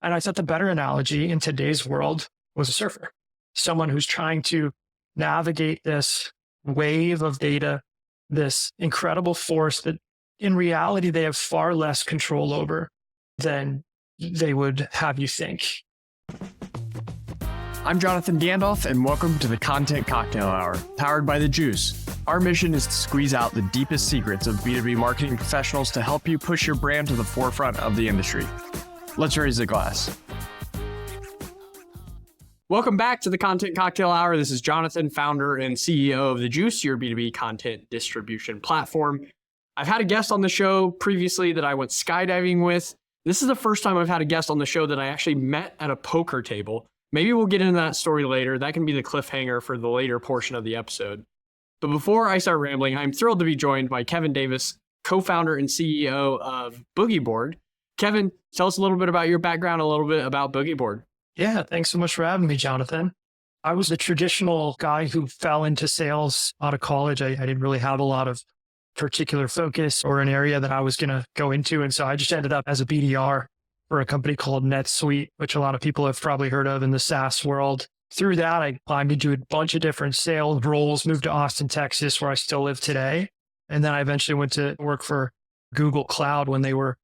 And I thought the better analogy in today's world was a surfer, someone who's trying to navigate this wave of data, this incredible force that in reality they have far less control over than they would have you think. I'm Jonathan Gandalf, and welcome to the Content Cocktail Hour, powered by The Juice. Our mission is to squeeze out the deepest secrets of B2B marketing professionals to help you push your brand to the forefront of the industry. Let's raise the glass. Welcome back to the Content Cocktail Hour. This is Jonathan, founder and CEO of The Juice, your B2B content distribution platform. I've had a guest on the show previously that I went skydiving with. This is the first time I've had a guest on the show that I actually met at a poker table. Maybe we'll get into that story later. That can be the cliffhanger for the later portion of the episode. But before I start rambling, I'm thrilled to be joined by Kevin Davis, co-founder and CEO of BoogieBoard. Kevin, tell us a little bit about your background, a little bit about BoogieBoard. Yeah, thanks so much for having me, Jonathan. I was the traditional guy who fell into sales out of college. I didn't really have a lot of particular focus or an area that I was going to go into. And so I just ended up as a BDR for a company called NetSuite, which a lot of people have probably heard of in the SaaS world. Through that, I climbed into a bunch of different sales roles, moved to Austin, Texas, where I still live today. And then I eventually went to work for Google Cloud when they were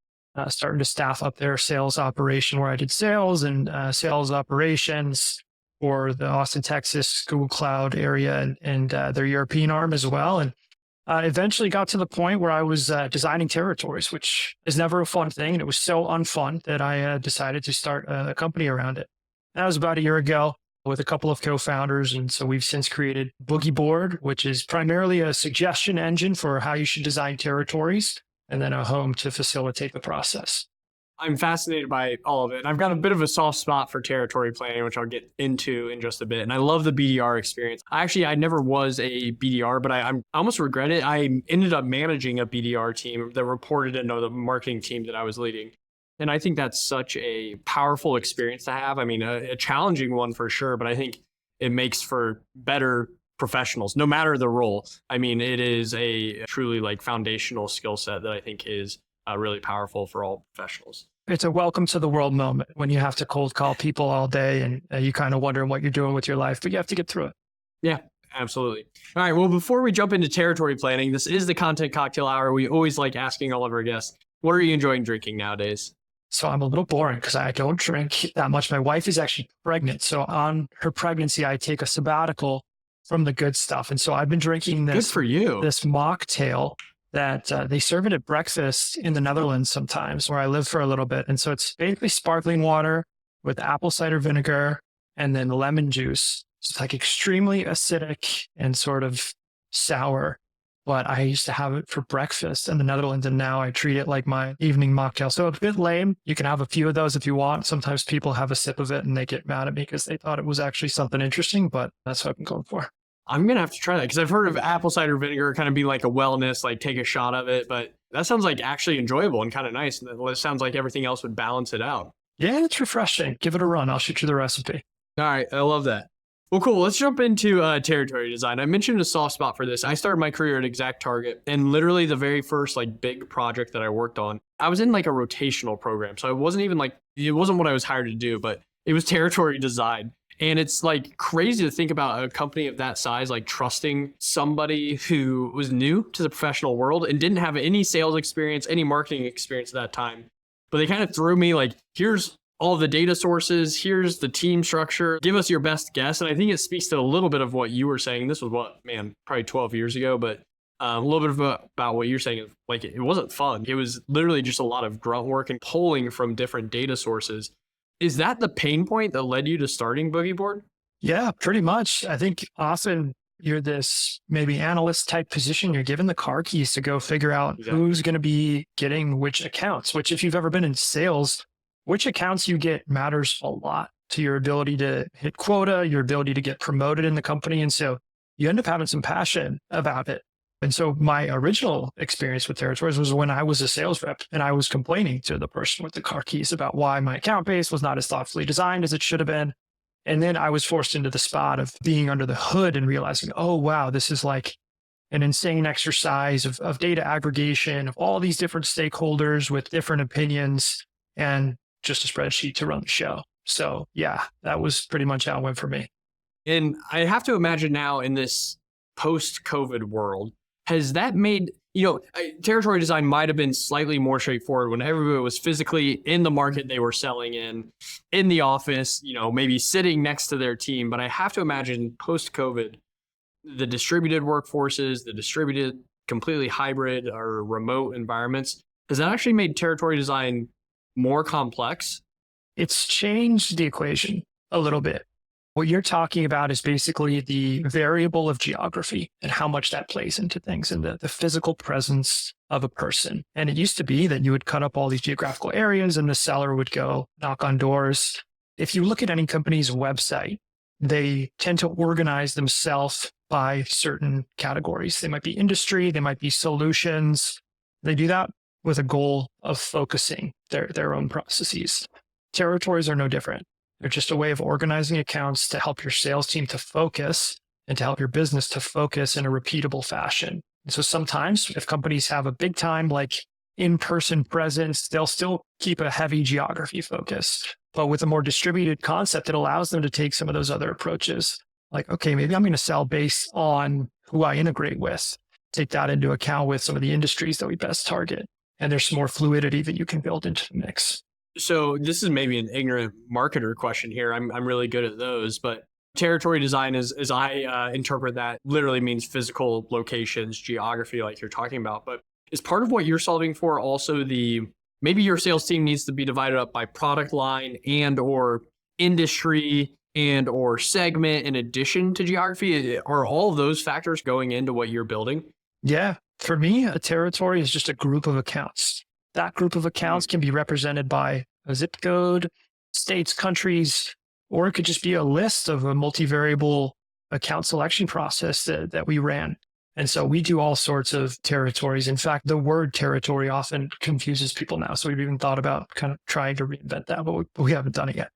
starting to staff up their sales operation, where I did sales and sales operations for the Austin, Texas Google Cloud area and their European arm as well. And eventually got to the point where I was designing territories, which is never a fun thing. And it was so unfun that I decided to start a company around it. That was about a year ago with a couple of co-founders. And so we've since created BoogieBoard, which is primarily a suggestion engine for how you should design territories, and then a home to facilitate the process. I'm fascinated by all of it. And I've got a bit of a soft spot for territory planning, which I'll get into in just a bit. And I love the BDR experience. I never was a BDR, but I almost regret it. I ended up managing a BDR team that reported into the marketing team that I was leading. And I think that's such a powerful experience to have. I mean, a challenging one for sure, but I think it makes for better professionals, no matter the role. I mean, it is a truly foundational skill set that I think is really powerful for all professionals. It's a welcome to the world moment when you have to cold call people all day and you kind of wondering what you're doing with your life, but you have to get through it. Yeah, absolutely. All right. Well, before we jump into territory planning, this is the Content Cocktail Hour. We always like asking all of our guests, what are you enjoying drinking nowadays? So I'm a little boring because I don't drink that much. My wife is actually pregnant. So on her pregnancy, I take a sabbatical from the good stuff. And so I've been drinking this, good for you, this mocktail that they serve it at breakfast in the Netherlands sometimes, where I live for a little bit. And so it's basically sparkling water with apple cider vinegar and then lemon juice. It's extremely acidic and sort of sour, but I used to have it for breakfast in the Netherlands, and now I treat it like my evening mocktail. So it's a bit lame. You can have a few of those if you want. Sometimes people have a sip of it and they get mad at me because they thought it was actually something interesting, but that's what I'm going for. I'm going to have to try that because I've heard of apple cider vinegar kind of being like a wellness, take a shot of it. But that sounds like actually enjoyable and kind of nice. And it sounds like everything else would balance it out. Yeah, it's refreshing. Give it a run. I'll shoot you the recipe. All right. I love that. Well, cool. Let's jump into territory design. I mentioned a soft spot for this. I started my career at ExactTarget, and literally the very first big project that I worked on, I was in a rotational program. So it wasn't even it wasn't what I was hired to do, but it was territory design. And it's crazy to think about a company of that size, trusting somebody who was new to the professional world and didn't have any sales experience, any marketing experience at that time. But they kind of threw me here's all the data sources, here's the team structure, give us your best guess. And I think it speaks to a little bit of what you were saying. This was probably 12 years ago, but a little bit about what you're saying. It wasn't fun. It was literally just a lot of grunt work and pulling from different data sources. Is that the pain point that led you to starting BoogieBoard? Yeah, pretty much. I think often you're this maybe analyst type position. You're given the car keys to go figure out who's going to be getting which accounts, which if you've ever been in sales, which accounts you get matters a lot to your ability to hit quota, your ability to get promoted in the company. And so you end up having some passion about it. And so my original experience with territories was when I was a sales rep and I was complaining to the person with the car keys about why my account base was not as thoughtfully designed as it should have been. And then I was forced into the spot of being under the hood and realizing, oh, wow, this is an insane exercise of data aggregation, of all these different stakeholders with different opinions, and just a spreadsheet to run the show. So yeah, that was pretty much how it went for me. And I have to imagine now in this post-COVID world, has that made, territory design might have been slightly more straightforward when everybody was physically in the market they were selling in the office, maybe sitting next to their team. But I have to imagine post-COVID, the distributed workforces, the distributed completely hybrid or remote environments, has that actually made territory design more complex? It's changed the equation a little bit. What you're talking about is basically the variable of geography and how much that plays into things and the physical presence of a person. And it used to be that you would cut up all these geographical areas and the seller would go knock on doors. If you look at any company's website, they tend to organize themselves by certain categories. They might be industry, they might be solutions. They do that with a goal of focusing their own processes. Territories are no different. They're just a way of organizing accounts to help your sales team to focus and to help your business to focus in a repeatable fashion. And so sometimes if companies have a big time like in-person presence, they'll still keep a heavy geography focus. But with a more distributed concept, it allows them to take some of those other approaches. Like, okay, maybe I'm going to sell based on who I integrate with, take that into account with some of the industries that we best target. And there's some more fluidity that you can build into the mix. So this is maybe an ignorant marketer question here. I'm really good at those, but territory design, as I interpret that, literally means physical locations, geography, like you're talking about. But is part of what you're solving for also maybe your sales team needs to be divided up by product line and or industry and or segment in addition to geography? Are all of those factors going into what you're building? Yeah. For me, a territory is just a group of accounts. That group of accounts can be represented by a zip code, states, countries, or it could just be a list of a multivariable account selection process that we ran. And so we do all sorts of territories. In fact, the word territory often confuses people now. So we've even thought about kind of trying to reinvent that, but we haven't done it yet.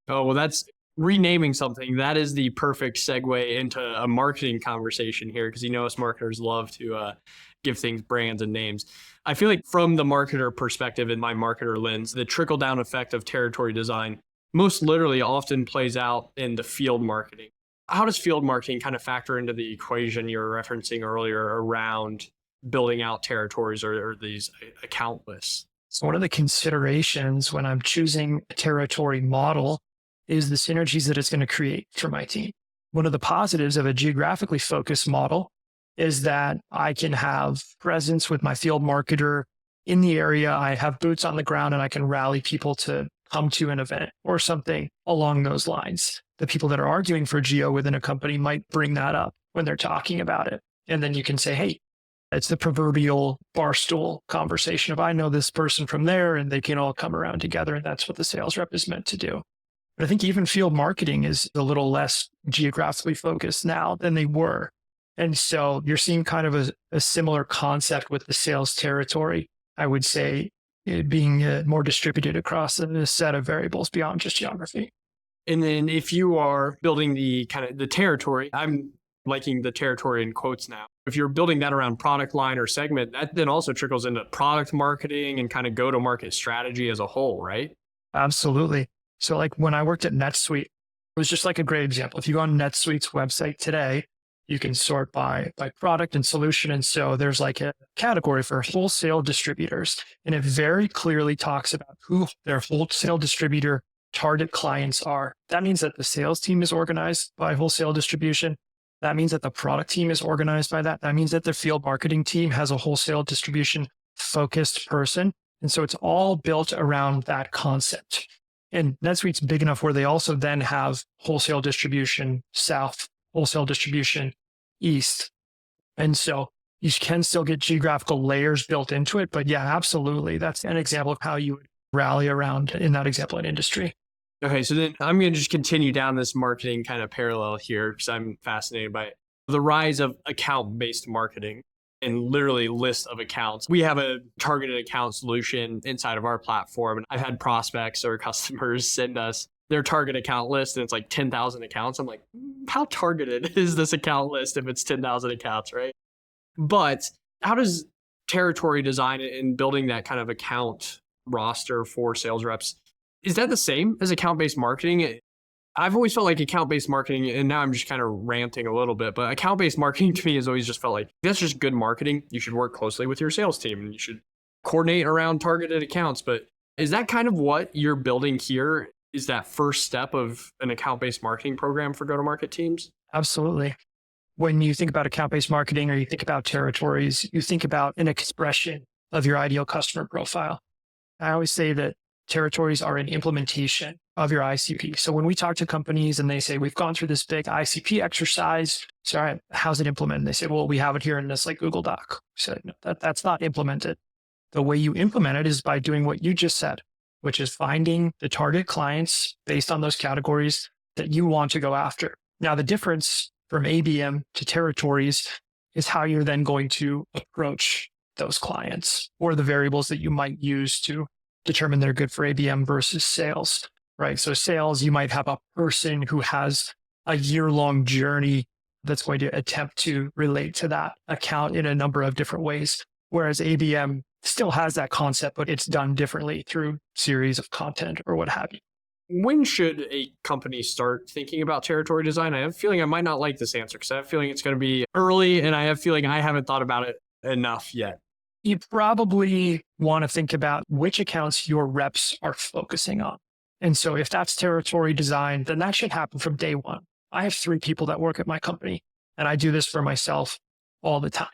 Oh, well, that's renaming something. That is the perfect segue into a marketing conversation here, because us marketers love to give things brands and names. I feel like from the marketer perspective, in my marketer lens, the trickle down effect of territory design most literally often plays out in the field marketing. How does field marketing kind of factor into the equation you were referencing earlier around building out territories or these account lists? So one of the considerations when I'm choosing a territory model is the synergies that it's going to create for my team. One of the positives of a geographically focused model is that I can have presence with my field marketer in the area. I have boots on the ground and I can rally people to come to an event or something along those lines. The people that are arguing for geo within a company might bring that up when they're talking about it. And then you can say, hey, it's the proverbial barstool conversation of I know this person from there and they can all come around together. And that's what the sales rep is meant to do. But I think even field marketing is a little less geographically focused now than they were. And so you're seeing kind of a similar concept with the sales territory, I would say, it being more distributed across a set of variables beyond just geography. And then if you are building the kind of the territory, I'm liking the territory in quotes now. If you're building that around product line or segment, that then also trickles into product marketing and kind of go-to-market strategy as a whole, right? Absolutely. So like when I worked at NetSuite, it was just like a great example. If you go on NetSuite's website today, you can sort by product and solution. And so there's like a category for wholesale distributors. And it very clearly talks about who their wholesale distributor target clients are. That means that the sales team is organized by wholesale distribution. That means that the product team is organized by that. That means that the field marketing team has a wholesale distribution focused person. And so it's all built around that concept. And NetSuite's big enough where they also then have wholesale distribution south, wholesale distribution east. And so you can still get geographical layers built into it. But yeah, absolutely. That's an example of how you would rally around in that example in industry. Okay, so then I'm going to just continue down this marketing kind of parallel here because I'm fascinated by it. The rise of account-based marketing and literally list of accounts. We have a targeted account solution inside of our platform. And I've had prospects or customers send us their target account list and it's like 10,000 accounts. I'm like, how targeted is this account list if it's 10,000 accounts, right? But how does territory design and building that kind of account roster for sales reps Is that the same as account-based marketing? I've always felt like account-based marketing, and now I'm just kind of ranting a little bit, but account-based marketing to me has always just felt like that's just good marketing. You should work closely with your sales team and you should coordinate around targeted accounts. But is that kind of what you're building here? Is that first step of an account-based marketing program for go-to-market teams? Absolutely. When you think about account-based marketing or you think about territories, you think about an expression of your ideal customer profile. I always say that territories are an implementation of your ICP. So when we talk to companies and they say, we've gone through this big ICP exercise, so all right, how's it implemented? They say, well, we have it here in this like Google Doc. So no, that's not implemented. The way you implement it is by doing what you just said, which is finding the target clients based on those categories that you want to go after. Now, the difference from ABM to territories is how you're then going to approach those clients or the variables that you might use to determine they're good for ABM versus sales, right? So sales, you might have a person who has a year-long journey that's going to attempt to relate to that account in a number of different ways, whereas ABM still has that concept, but it's done differently through series of content or what have you. When should a company start thinking about territory design? I have a feeling I might not like this answer because I have a feeling it's going to be early and I have a feeling I haven't thought about it enough yet. You probably want to think about which accounts your reps are focusing on. And so if that's territory design, then that should happen from day one. I have 3 people that work at my company, and I do this for myself all the time.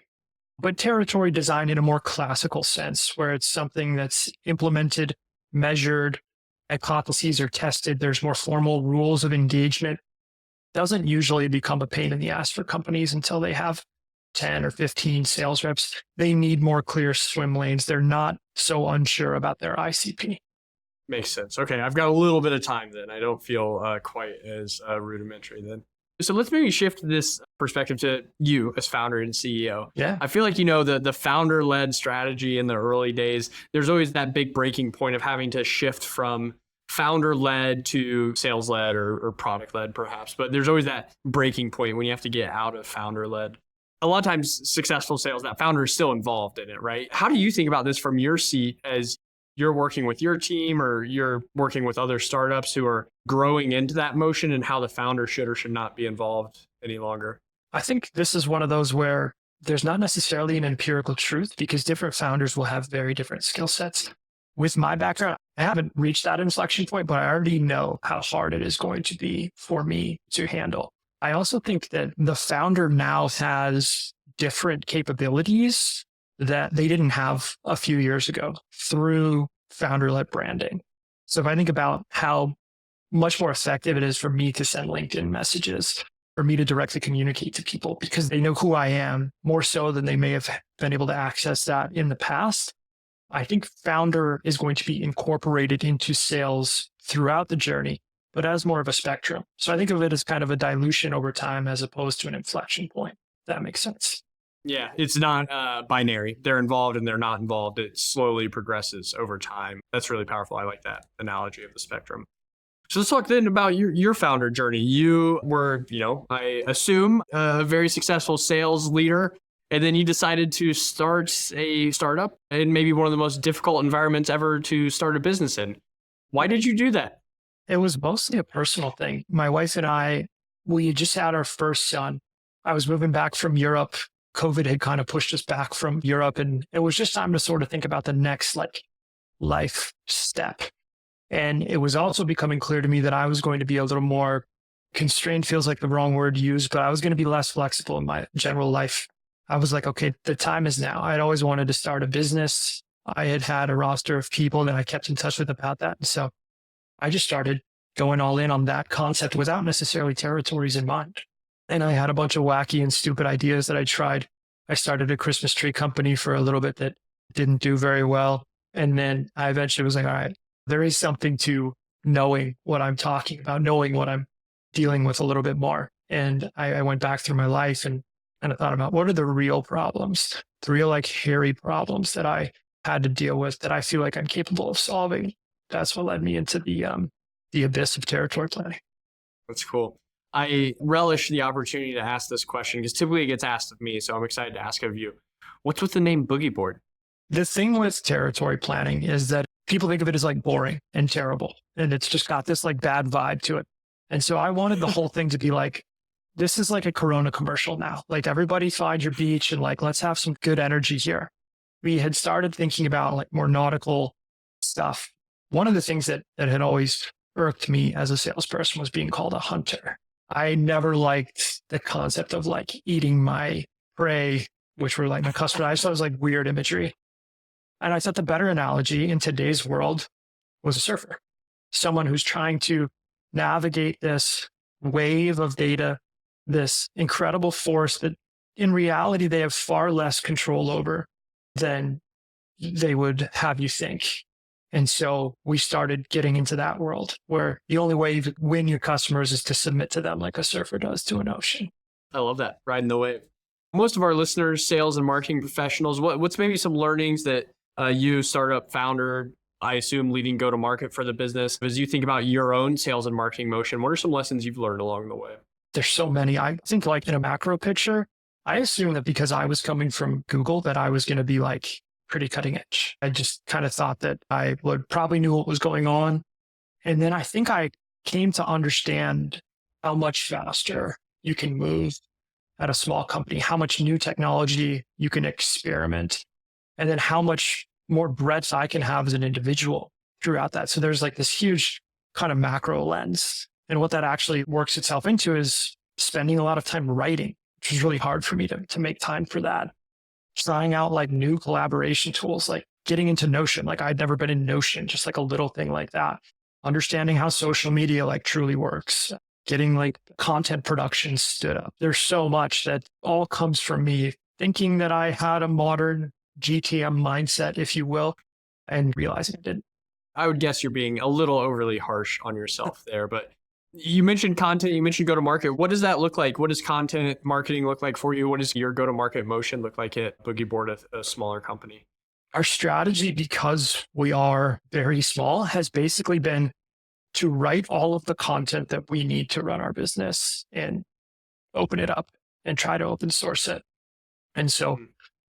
But territory design in a more classical sense, where it's something that's implemented, measured, hypotheses are tested, there's more formal rules of engagement, doesn't usually become a pain in the ass for companies until they have 10 or 15 sales reps. They need more clear swim lanes. They're not so unsure about their ICP. Makes sense. Okay, I've got a little bit of time then. I don't feel quite as rudimentary then. So let's maybe shift this perspective to you as founder and CEO. Yeah. I feel like, the founder-led strategy in the early days, there's always that big breaking point of having to shift from founder-led to sales-led or product-led perhaps. But there's always that breaking point when you have to get out of founder-led. A lot of times successful sales, that founder is still involved in it, right? How do you think about this from your seat as you're working with your team or you're working with other startups who are growing into that motion and how the founder should or should not be involved any longer? I think this is one of those where there's not necessarily an empirical truth because different founders will have very different skill sets. With my background, I haven't reached that inflection point, but I already know how hard it is going to be for me to handle. I also think that the founder now has different capabilities that they didn't have a few years ago through founder-led branding. So if I think about how much more effective it is for me to send LinkedIn messages, for me to directly communicate to people because they know who I am more so than they may have been able to access that in the past, I think founder is going to be incorporated into sales throughout the journey, but as more of a spectrum. So I think of it as kind of a dilution over time as opposed to an inflection point. If that makes sense. Yeah, it's not binary. They're involved and they're not involved. It slowly progresses over time. That's really powerful. I like that analogy of the spectrum. So let's talk then about your founder journey. You were, I assume, a very successful sales leader, and then you decided to start a startup in maybe one of the most difficult environments ever to start a business in. Why did you do that? It was mostly a personal thing. My wife and I, we had just had our first son. I was moving back from Europe. COVID had kind of pushed us back from Europe, and it was just time to sort of think about the next life step. And it was also becoming clear to me that I was going to be a little more constrained, feels like the wrong word to use, but I was going to be less flexible in my general life. I was like, okay, the time is now. I'd always wanted to start a business. I had a roster of people that I kept in touch with about that. And so I just started going all in on that concept without necessarily territories in mind. And I had a bunch of wacky and stupid ideas that I tried. I started a Christmas tree company for a little bit that didn't do very well. And then I eventually was like, all right, there is something to knowing what I'm talking about, knowing what I'm dealing with a little bit more. And I went back through my life and I thought about what are the real problems, the real hairy problems that I had to deal with that I feel like I'm capable of solving. That's what led me into the abyss of territory planning. That's cool. I relish the opportunity to ask this question because typically it gets asked of me. So I'm excited to ask of you. What's with the name BoogieBoard? The thing with territory planning is that people think of it as like boring and terrible. And it's just got this like bad vibe to it. And so I wanted the whole thing to be like, this is like a Corona commercial now. Like everybody find your beach and like, let's have some good energy here. We had started thinking about like more nautical stuff. One of the things that had always irked me as a salesperson was being called a hunter. I never liked the concept of like eating my prey, which were like my customers. I just thought it was like weird imagery. And I thought the better analogy in today's world was a surfer, someone who's trying to navigate this wave of data, this incredible force that in reality they have far less control over than they would have you think. And so we started getting into that world where the only way you win your customers is to submit to them like a surfer does to an ocean. I love that. Riding the wave. Most of our listeners, sales and marketing professionals, what's maybe some learnings that you, startup founder, I assume leading go-to-market for the business, as you think about your own sales and marketing motion, what are some lessons you've learned along the way? There's so many. I think like in a macro picture, I assume that because I was coming from Google that I was going to be like pretty cutting edge. I just kind of thought that I would probably knew what was going on. And then I think I came to understand how much faster you can move at a small company, how much new technology you can experiment, and then how much more breadth I can have as an individual throughout that. So there's like this huge kind of macro lens. And what that actually works itself into is spending a lot of time writing, which is really hard for me to make time for that. Trying out like new collaboration tools, like getting into Notion. Like I'd never been in Notion, just like a little thing like that. Understanding how social media like truly works, getting like content production stood up. There's so much that all comes from me thinking that I had a modern GTM mindset, if you will, and realizing I didn't. I would guess you're being a little overly harsh on yourself there, but you mentioned content, you mentioned go-to-market. What does that look like? What does content marketing look like for you? What does your go-to-market motion look like at BoogieBoard, a smaller company? Our strategy, because we are very small, has basically been to write all of the content that we need to run our business and open it up and try to open source it. And so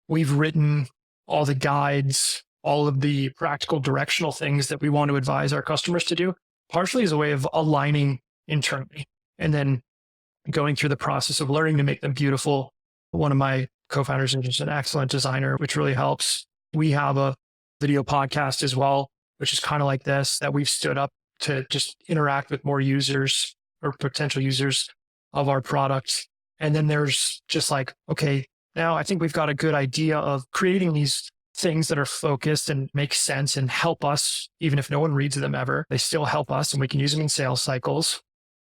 we've written all the guides, all of the practical directional things that we want to advise our customers to do, partially as a way of aligning internally and then going through the process of learning to make them beautiful. One of my co-founders is just an excellent designer, which really helps. We have a video podcast as well, which is kind of like this, that we've stood up to just interact with more users or potential users of our product. And then there's just like, okay, now I think we've got a good idea of creating these things that are focused and make sense and help us, even if no one reads them ever, they still help us and we can use them in sales cycles.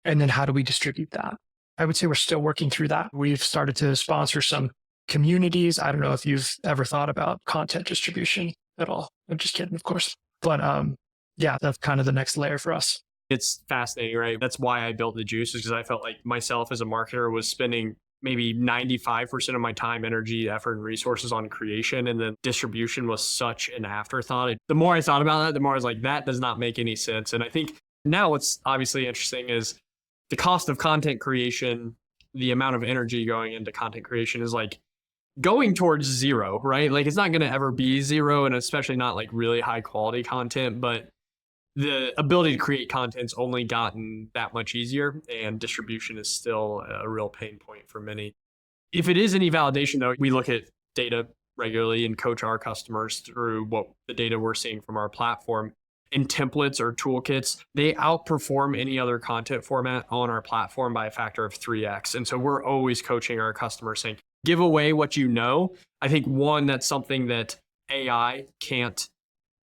And then how do we distribute that? I would say we're still working through that. We've started to sponsor some communities. I don't know if you've ever thought about content distribution at all. I'm just kidding, of course. But yeah, that's kind of the next layer for us. It's fascinating, right? That's why I built the Juice, is because I felt like myself as a marketer was spending maybe 95% of my time, energy, effort, and resources on creation. And then distribution was such an afterthought. The more I thought about that, the more I was like, that does not make any sense. And I think now what's obviously interesting is the cost of content creation, the amount of energy going into content creation is like going towards zero, right? Like it's not going to ever be zero, and especially not like really high quality content, but the ability to create content's only gotten that much easier, and distribution is still a real pain point for many. If it is any validation though, we look at data regularly and coach our customers through what the data we're seeing from our platform. In templates or toolkits, they outperform any other content format on our platform by a factor of 3x. And so we're always coaching our customers saying, give away what you know. I think one, that's something that AI can't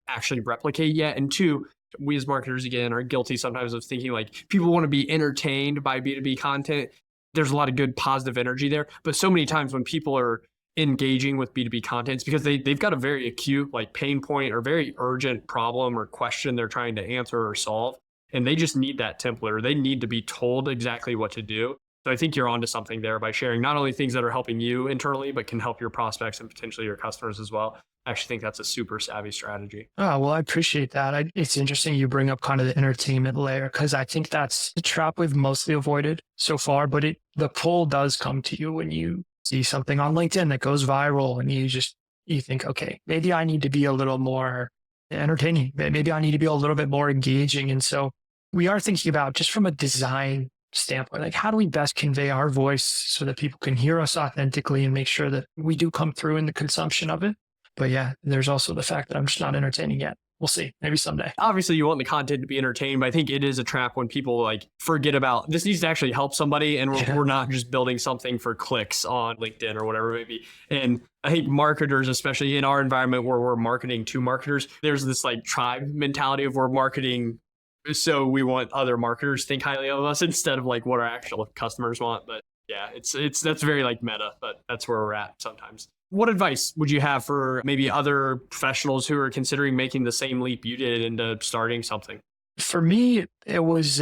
actually replicate yet. And two, we as marketers, again, are guilty sometimes of thinking like people want to be entertained by B2B content. There's a lot of good positive energy there. But so many times when people are engaging with B2B content, it's because they've got a very acute like pain point or very urgent problem or question they're trying to answer or solve. And they just need that template, or they need to be told exactly what to do. So I think you're onto something there by sharing not only things that are helping you internally, but can help your prospects and potentially your customers as well. I actually think that's a super savvy strategy. Oh, well, I appreciate that. It's interesting you bring up kind of the entertainment layer, because I think that's the trap we've mostly avoided so far. But the pull does come to you when you see something on LinkedIn that goes viral and you think, okay, maybe I need to be a little more entertaining. Maybe I need to be a little bit more engaging. And so we are thinking about, just from a design standpoint, like, how do we best convey our voice so that people can hear us authentically and make sure that we do come through in the consumption of it. But yeah, there's also the fact that I'm just not entertaining yet. We'll see. Maybe someday. Obviously, you want the content to be entertaining, but I think it is a trap when people like forget about this needs to actually help somebody, and we're not just building something for clicks on LinkedIn or whatever it may be. And I think marketers, especially in our environment where we're marketing to marketers, there's this like tribe mentality of we're marketing, so we want other marketers to think highly of us instead of like what our actual customers want. But yeah, that's very like meta, but that's where we're at sometimes. What advice would you have for maybe other professionals who are considering making the same leap you did into starting something? For me, it was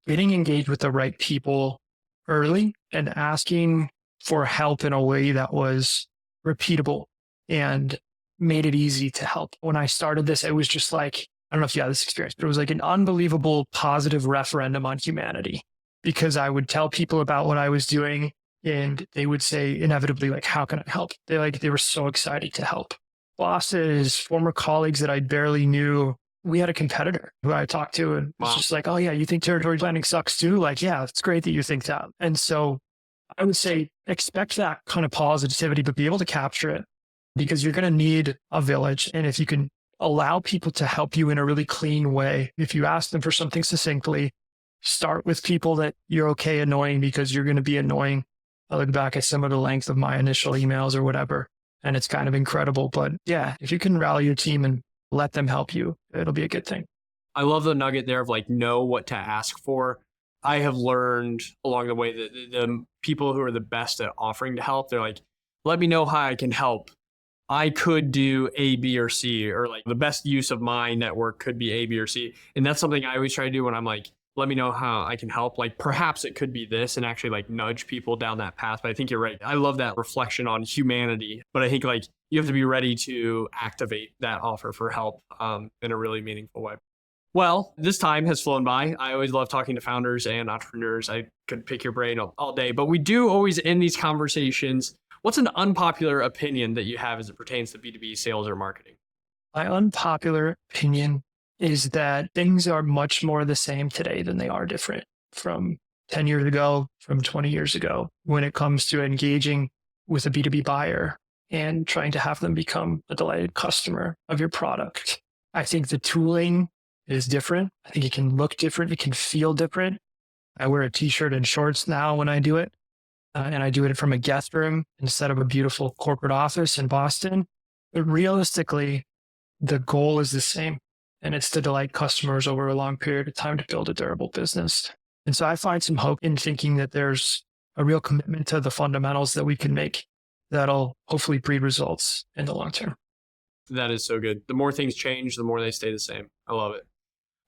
getting engaged with the right people early and asking for help in a way that was repeatable and made it easy to help. When I started this, it was just like, I don't know if you had this experience, but it was like an unbelievable positive referendum on humanity, because I would tell people about what I was doing and they would say inevitably, like, how can I help? They were so excited to help. Bosses, former colleagues that I barely knew. We had a competitor who I talked to and was just like, oh yeah, you think territory planning sucks too? Like, yeah, it's great that you think that. And so I would say expect that kind of positivity, but be able to capture it, because you're going to need a village. And if you can allow people to help you in a really clean way, if you ask them for something succinctly, start with people that you're okay annoying, because you're going to be annoying. I look back at some of the length of my initial emails or whatever, and it's kind of incredible. But yeah, if you can rally your team and let them help you, it'll be a good thing. I love the nugget there of like, know what to ask for. I have learned along the way that the people who are the best at offering to help, they're like, let me know how I can help. I could do A, B, or C, or like the best use of my network could be A, B, or C. And that's something I always try to do when I'm like, let me know how I can help. Like, perhaps it could be this, and actually like nudge people down that path. But I think you're right. I love that reflection on humanity. But I think like you have to be ready to activate that offer for help in a really meaningful way. Well, this time has flown by. I always love talking to founders and entrepreneurs. I could pick your brain all day, but we do always end these conversations. What's an unpopular opinion that you have as it pertains to B2B sales or marketing? My unpopular opinion is that things are much more the same today than they are different from 10 years ago, from 20 years ago, when it comes to engaging with a B2B buyer and trying to have them become a delighted customer of your product. I think the tooling is different. I think it can look different. It can feel different. I wear a t-shirt and shorts now when I do it. And I do it from a guest room instead of a beautiful corporate office in Boston. But realistically, the goal is the same. And it's to delight customers over a long period of time to build a durable business. And so I find some hope in thinking that there's a real commitment to the fundamentals that we can make that'll hopefully breed results in the long term. That is so good. The more things change, the more they stay the same. I love it.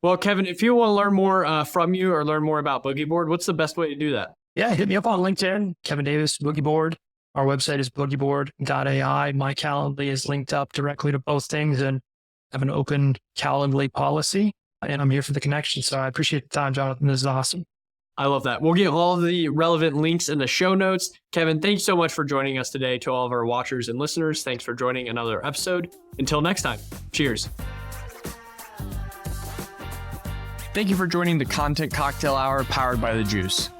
Well, Kevin, if you want to learn more from you or learn more about BoogieBoard, what's the best way to do that? Yeah, hit me up on LinkedIn, Kevin Davis, BoogieBoard. Our website is boogieboard.ai. My Calendly is linked up directly to both things, and I have an open Calendly policy, and I'm here for the connection. So I appreciate the time, Jonathan. This is awesome. I love that. We'll get all of the relevant links in the show notes. Kevin, thanks so much for joining us today. To all of our watchers and listeners, thanks for joining another episode. Until next time, cheers. Thank you for joining the Content Cocktail Hour powered by The Juice.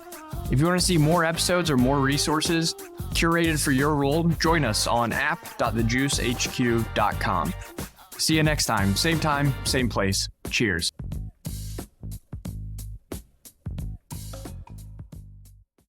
If you want to see more episodes or more resources curated for your role, join us on app.thejuicehq.com. See you next time, same place. Cheers.